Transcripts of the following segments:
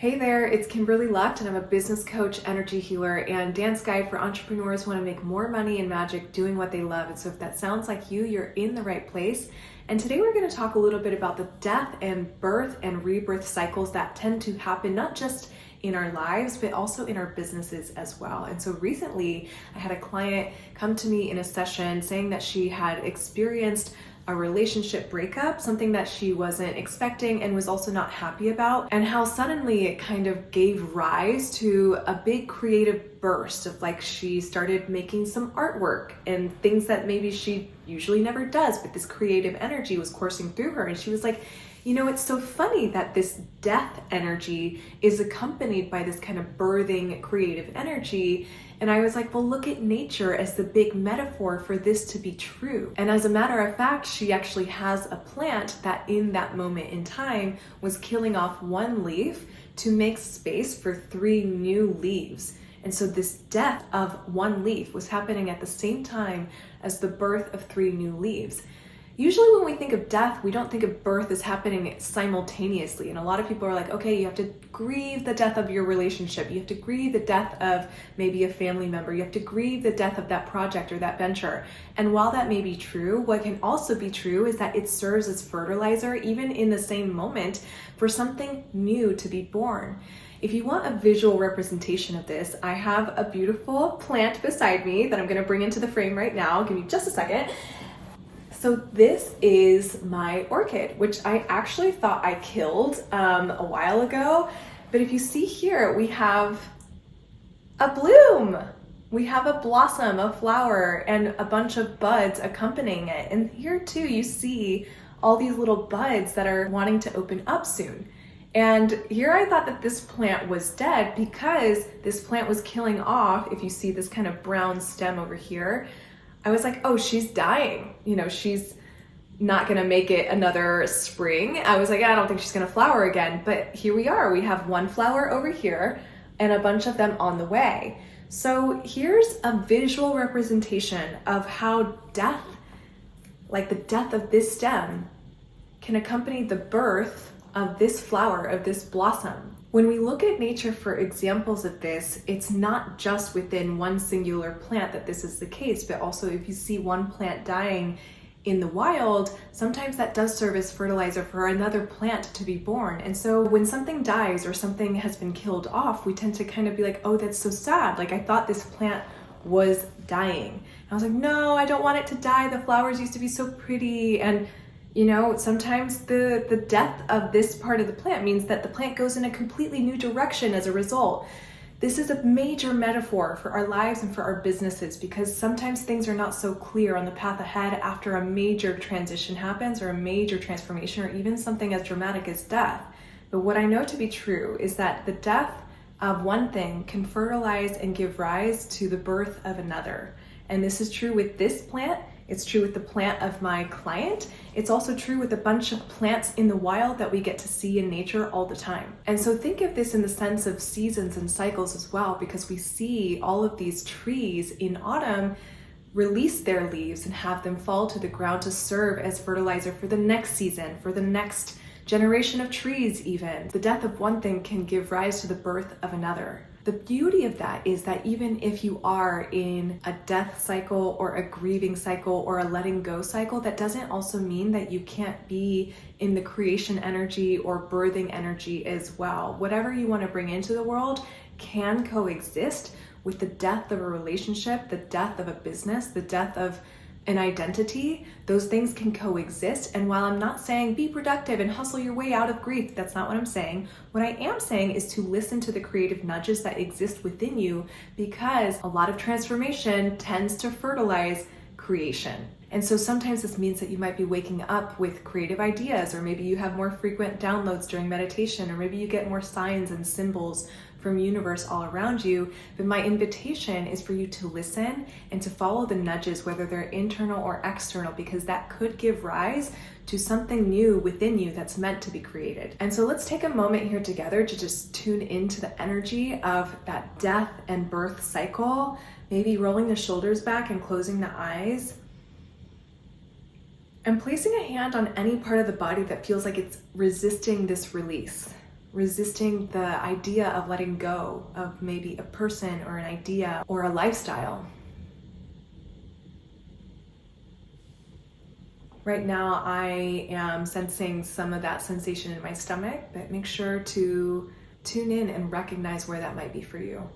Hey there, it's Kimberly Lucht, and I'm a business coach, energy healer, and dance guide for entrepreneurs who want to make more money and magic doing what they love. And so if that sounds like you, you're in the right place. And today we're going to talk a little bit about the death and birth and rebirth cycles that tend to happen not just in our lives, but also in our businesses as well. And so recently I had a client come to me in a session saying that she had experienced a relationship breakup, something that she wasn't expecting and was also not happy about, and how suddenly it kind of gave rise to a big creative burst of she started making some artwork and things that maybe she usually never does, but this creative energy was coursing through her. And she was like, it's so funny that this death energy is accompanied by this kind of birthing creative energy. And I was like, well, look at nature as the big metaphor for this to be true. And as a matter of fact, she actually has a plant that in that moment in time was killing off one leaf to make space for 3 new leaves. And so this death of one leaf was happening at the same time as the birth of 3 new leaves. Usually when we think of death, we don't think of birth as happening simultaneously. And a lot of people are like, okay, you have to grieve the death of your relationship. You have to grieve the death of maybe a family member. You have to grieve the death of that project or that venture. And while that may be true, what can also be true is that it serves as fertilizer, even in the same moment, for something new to be born. If you want a visual representation of this, I have a beautiful plant beside me that I'm going to bring into the frame right now. Give me just a second. So this is my orchid, which I actually thought I killed a while ago. But if you see here, we have a bloom. We have a blossom, a flower, and a bunch of buds accompanying it. And here too, you see all these little buds that are wanting to open up soon. And here I thought that this plant was dead because this plant was killing off, if you see this kind of brown stem over here, I was like, oh, she's dying. She's not gonna make it another spring. I was like, I don't think she's gonna flower again. But here we are. We have one flower over here and a bunch of them on the way. So here's a visual representation of how death, like the death of this stem, can accompany the birth of this flower, of this blossom. When we look at nature for examples of this, it's not just within one singular plant that this is the case, but also if you see one plant dying in the wild, sometimes that does serve as fertilizer for another plant to be born. And so when something dies or something has been killed off, we tend to kind of be like, oh, that's so sad. Like, I thought this plant was dying. And I was like, no, I don't want it to die. The flowers used to be so pretty. And sometimes the death of this part of the plant means that the plant goes in a completely new direction as a result. This is a major metaphor for our lives and for our businesses, because sometimes things are not so clear on the path ahead after a major transition happens or a major transformation or even something as dramatic as death. But what I know to be true is that the death of one thing can fertilize and give rise to the birth of another. And this is true with this plant. It's true with the plant of my client. It's also true with a bunch of plants in the wild that we get to see in nature all the time. And so think of this in the sense of seasons and cycles as well, because we see all of these trees in autumn release their leaves and have them fall to the ground to serve as fertilizer for the next season, for the next generation of trees even. The death of one thing can give rise to the birth of another. The beauty of that is that even if you are in a death cycle or a grieving cycle or a letting go cycle, that doesn't also mean that you can't be in the creation energy or birthing energy as well. Whatever you want to bring into the world can coexist with the death of a relationship, the death of a business, the death of an identity. Those things can coexist. And while I'm not saying be productive and hustle your way out of grief, that's not what I'm saying. What I am saying is to listen to the creative nudges that exist within you, because a lot of transformation tends to fertilize creation. And so sometimes this means that you might be waking up with creative ideas, or maybe you have more frequent downloads during meditation, or maybe you get more signs and symbols from universe all around you. But my invitation is for you to listen and to follow the nudges, whether they're internal or external, because that could give rise to something new within you that's meant to be created. And so let's take a moment here together to just tune into the energy of that death and birth cycle, maybe rolling the shoulders back and closing the eyes. And placing a hand on any part of the body that feels like it's resisting this release. resisting the idea of letting go of maybe a person or an idea or a lifestyle. Right now, I am sensing some of that sensation in my stomach, but make sure to tune in and recognize where that might be for you.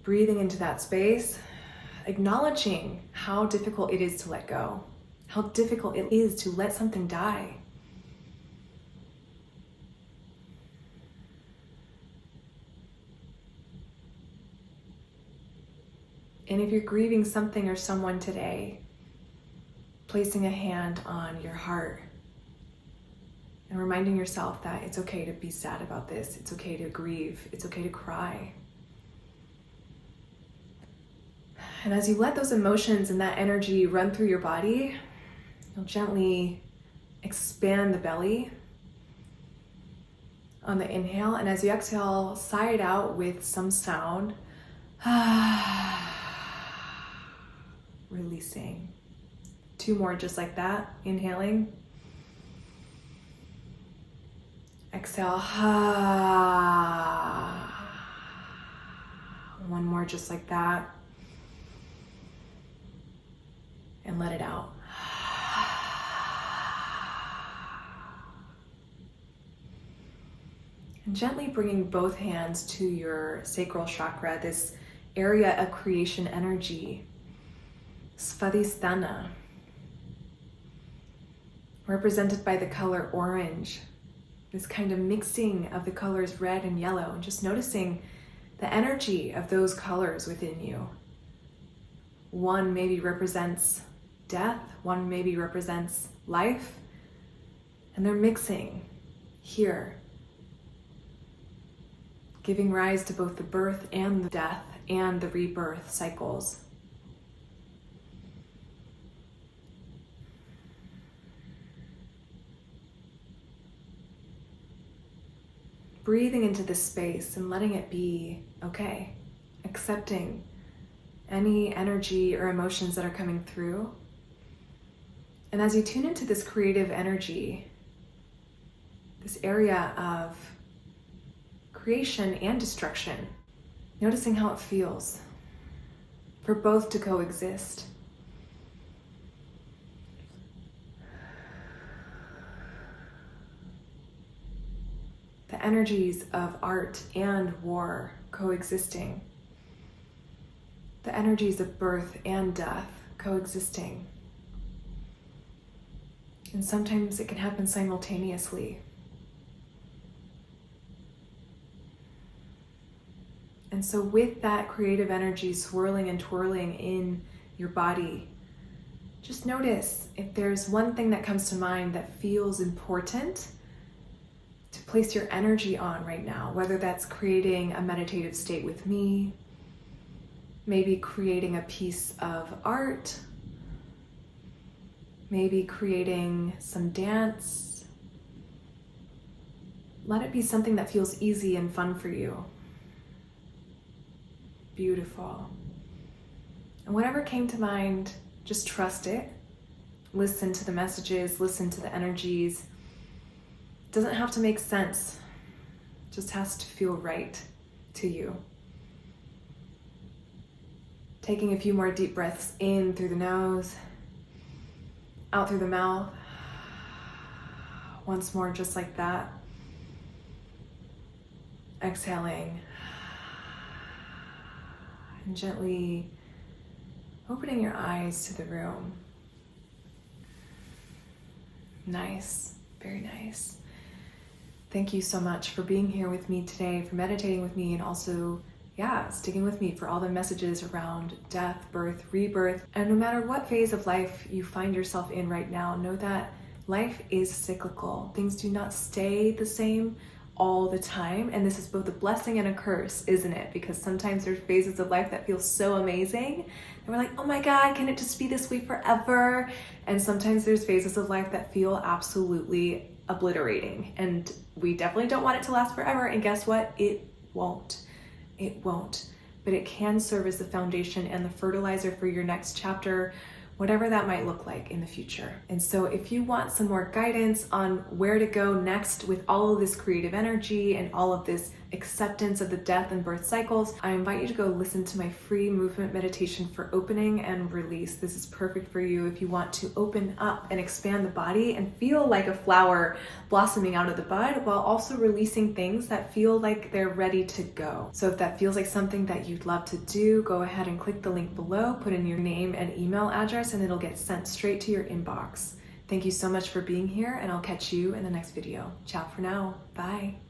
Breathing into that space, acknowledging how difficult it is to let go, how difficult it is to let something die. And if you're grieving something or someone today, placing a hand on your heart and reminding yourself that it's okay to be sad about this, it's okay to grieve, it's okay to cry. And as you let those emotions and that energy run through your body, you'll gently expand the belly on the inhale, and as you exhale, sigh it out with some sound. Releasing. 2 more just like that. Inhaling. Exhale. 1 more just like that. And let it out. And gently bringing both hands to your sacral chakra, this area of creation energy. Svadhisthana, represented by the color orange, this kind of mixing of the colors red and yellow, and just noticing the energy of those colors within you. One maybe represents death, one maybe represents life, and they're mixing here, giving rise to both the birth and the death and the rebirth cycles. Breathing into this space and letting it be okay, accepting any energy or emotions that are coming through. And as you tune into this creative energy, this area of creation and destruction, noticing how it feels for both to coexist. The energies of art and war coexisting. The energies of birth and death coexisting. And sometimes it can happen simultaneously. And so with that creative energy swirling and twirling in your body, just notice if there's one thing that comes to mind that feels important to place your energy on right now, whether that's creating a meditative state with me, maybe creating a piece of art, maybe creating some dance. Let it be something that feels easy and fun for you. Beautiful. And whatever came to mind, just trust it. Listen to the messages, listen to the energies. It doesn't have to make sense. It just has to feel right to you. Taking a few more deep breaths in through the nose, out through the mouth. Once more, just like that. Exhaling. And gently opening your eyes to the room. Nice, very nice. Thank you so much for being here with me today, for meditating with me, and also, sticking with me for all the messages around death, birth, rebirth. And no matter what phase of life you find yourself in right now, know that life is cyclical. Things do not stay the same all the time. And this is both a blessing and a curse, isn't it? Because sometimes there's phases of life that feel so amazing. And we're like, oh my God, can it just be this way forever? And sometimes there's phases of life that feel absolutely obliterating. And we definitely don't want it to last forever. And guess what? It won't. It won't. But it can serve as the foundation and the fertilizer for your next chapter, whatever that might look like in the future. And so if you want some more guidance on where to go next with all of this creative energy and all of this acceptance of the death and birth cycles, I invite you to go listen to my free movement meditation for opening and release. This is perfect for you if you want to open up and expand the body and feel like a flower blossoming out of the bud while also releasing things that feel like they're ready to go. So if that feels like something that you'd love to do, go ahead and click the link below, put in your name and email address, and it'll get sent straight to your inbox. Thank you so much for being here, and I'll catch you in the next video. Ciao for now. Bye.